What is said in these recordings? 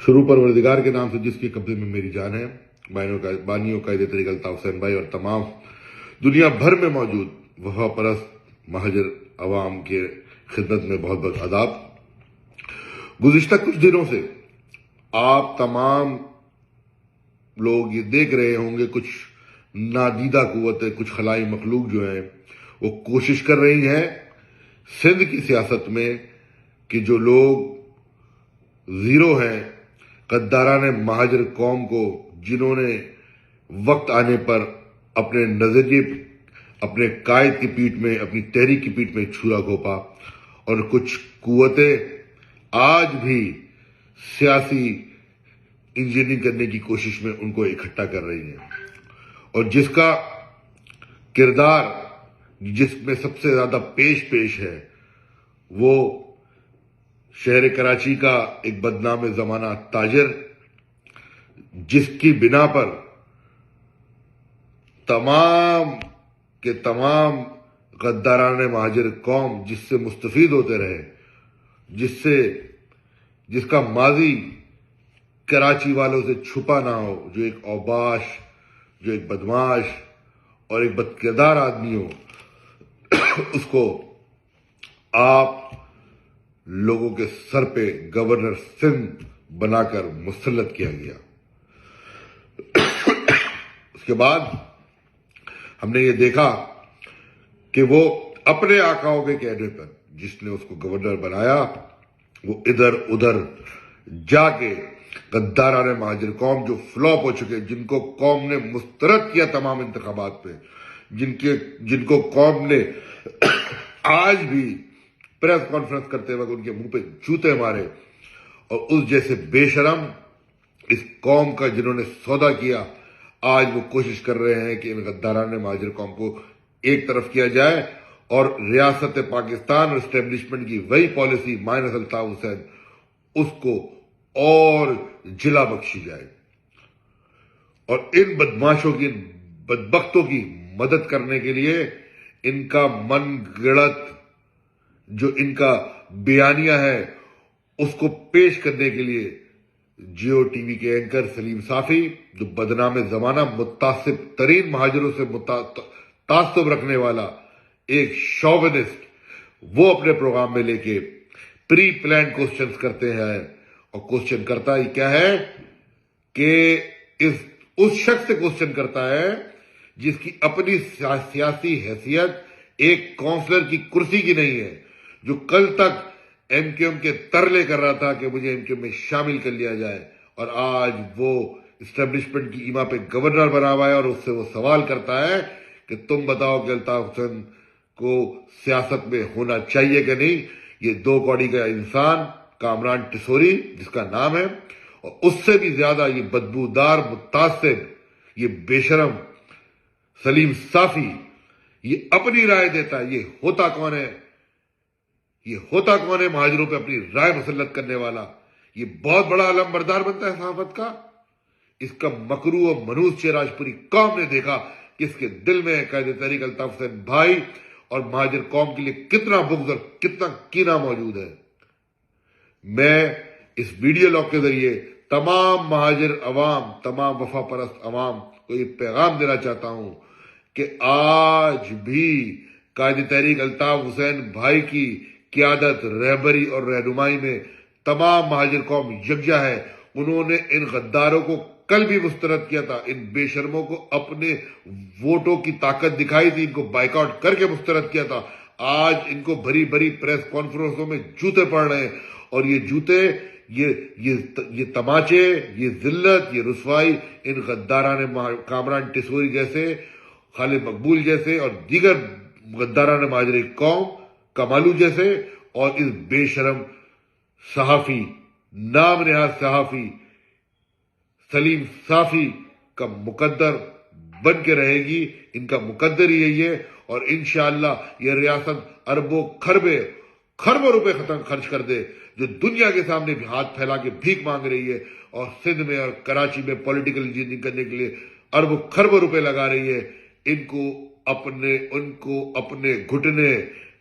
شروع پروردگار کے نام سے جس کے قبضے میں میری جان ہے، بانیوں قائد طریق الطاف حسین بھائی اور تمام دنیا بھر میں موجود وفا پرست مہاجر عوام کے خدمت میں بہت بہت آداب۔ گزشتہ کچھ دنوں سے آپ تمام لوگ یہ دیکھ رہے ہوں گے، کچھ نادیدہ قوتیں، کچھ خلائی مخلوق جو ہیں وہ کوشش کر رہی ہیں سندھ کی سیاست میں کہ جو لوگ زیرو ہیں، غداران مہاجر قوم کو، جنہوں نے وقت آنے پر اپنے نظریے، اپنے قائد کی پیٹھ میں، اپنی تحریک کی پیٹھ میں چھرا گھونپا، اور کچھ قوتیں آج بھی سیاسی انجینئرنگ کرنے کی کوشش میں ان کو اکٹھا کر رہی ہیں، اور جس کا کردار جس میں سب سے زیادہ پیش ہے وہ شہر کراچی کا ایک بدنام زمانہ تاجر، جس کی بنا پر تمام کے تمام غداران مہاجر قوم جس سے مستفید ہوتے رہے، جس کا ماضی کراچی والوں سے چھپا نہ ہو، جو ایک اوباش، جو ایک بدماش اور ایک بدکردار آدمی ہو، اس کو آپ لوگوں کے سر پہ گورنر سندھ بنا کر مسلط کیا گیا۔ اس کے بعد ہم نے یہ دیکھا کہ وہ اپنے آقاؤں کے کہنے پر، جس نے اس کو گورنر بنایا، وہ ادھر ادھر جا کے غداران مہاجر قوم جو فلاپ ہو چکے، جن کو قوم نے مسترد کیا تمام انتخابات پہ، جن کو قوم نے آج بھی پریس کانفرنس کرتے وقت ان کے منہ پہ جوتے مارے، اور اس جیسے بے شرم اس قوم کا جنہوں نے سودا کیا، آج وہ کوشش کر رہے ہیں کہ ان غداران مہاجر قوم کو ایک طرف کیا جائے اور ریاست پاکستان اور اسٹیبلشمنٹ کی وہی پالیسی مائنس الطاف حسین، اس کو اور جلا بخشی جائے، اور ان بدماشوں کی، بدبختوں کی مدد کرنے کے لیے ان کا من گڑت جو ان کا بیانیہ ہے اس کو پیش کرنے کے لیے جیو ٹی وی کے اینکر سلیم صافی، جو بدنام زمانہ متعصب ترین مہاجروں سے تعصب رکھنے والا ایک شوونسٹ، وہ اپنے پروگرام میں لے کے پری پلانڈ کوسچنز کرتے ہیں، اور کوسچن کرتا ہی کیا ہے کہ اس شخص سے کوسچن کرتا ہے جس کی اپنی سیاسی حیثیت ایک کونسلر کی کرسی کی نہیں ہے، جو کل تک ایم کیو ایم کے ترلے کر رہا تھا کہ مجھے ایم کیو ایم میں شامل کر لیا جائے، اور آج وہ اسٹیبلشمنٹ کی ایما پہ گورنر بنا ہوا ہے، اور اس سے وہ سوال کرتا ہے کہ تم بتاؤ کہ الطاف حسین کو سیاست میں ہونا چاہیے کہ نہیں۔ یہ دو کوڑی کا انسان کامران ٹسوری جس کا نام ہے، اور اس سے بھی زیادہ یہ بدبودار متعصب، یہ بے شرم سلیم صافی، یہ اپنی رائے دیتا ہے۔ یہ ہوتا کون ہے؟ یہ ہوتا کون ہے مہاجروں پہ اپنی رائے مسلط کرنے والا؟ یہ بہت بڑا علم بردار بنتا ہے صحافت کا۔ اس کا مکروہ و منحوس چہرہ آج پوری قوم نے دیکھا کہ اس کے دل میں قائد تحریک الطاف حسین بھائی اور مہاجر قوم کے لیے کتنا بغض اور کتنا کینہ موجود ہے۔ میں اس ویڈیو لاگ کے ذریعے تمام مہاجر عوام، تمام وفا پرست عوام کو یہ پیغام دینا چاہتا ہوں کہ آج بھی قائد تحریک الطاف حسین بھائی کی قیادت، رہبری اور رہنمائی میں تمام مہاجر قوم یکجا ہے۔ انہوں نے ان غداروں کو کل بھی مسترد کیا تھا، ان بے شرموں کو اپنے ووٹوں کی طاقت دکھائی تھی، ان کو بائیکاٹ کر کے مسترد کیا تھا۔ آج ان کو بھری بھری پریس کانفرنسوں میں جوتے پڑ رہے ہیں، اور یہ جوتے، یہ تماچے، یہ ذلت، یہ رسوائی ان غداران کامران ٹسوری جیسے، خالد مقبول جیسے اور دیگر غداران مہاجر قوم، کمالو جیسے، اور اس بے شرم صحافی، نام نہاد صحافی سلیم صافی کا مقدر بن کے رہے گی۔ ان کا مقدر ہی یہی ہے، اور انشاءاللہ یہ ریاست اربوں خربوں روپے خرچ کر دے، جو دنیا کے سامنے بھی ہاتھ پھیلا کے بھیک مانگ رہی ہے، اور سندھ میں اور کراچی میں پولیٹیکل انجینئرنگ کرنے کے لیے خربوں روپے لگا رہی ہے۔ ان کو اپنے گھٹنے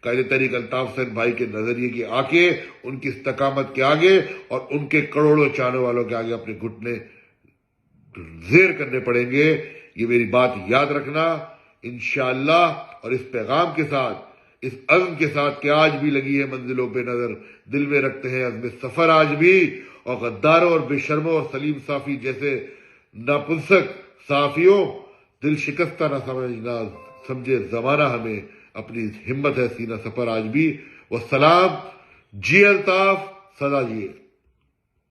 قائد تحریک الطاف حسین بھائی کے نظریے کی آنکھیں ان کی استقامت کے آگے اور ان کے کروڑوں چاہنے والوں کے آگے اپنے گھٹنے زیر کرنے پڑیں گے. یہ میری بات یاد رکھنا انشاءاللہ. اور اس پیغام کے ساتھ، اس عزم کے ساتھ کہ آج بھی لگی ہے منزلوں بے نظر، دل میں رکھتے ہیں عزم سفر آج بھی، اور غداروں اور بے شرموں اور سلیم صافی جیسے ناپنسک صحافیوں دل شکستہ نہ سمجھے زمانہ ہمیں، اپنی ہمت ہے سینہ سفر آج بھی. والسلام. جی الطاف، سدا جیے.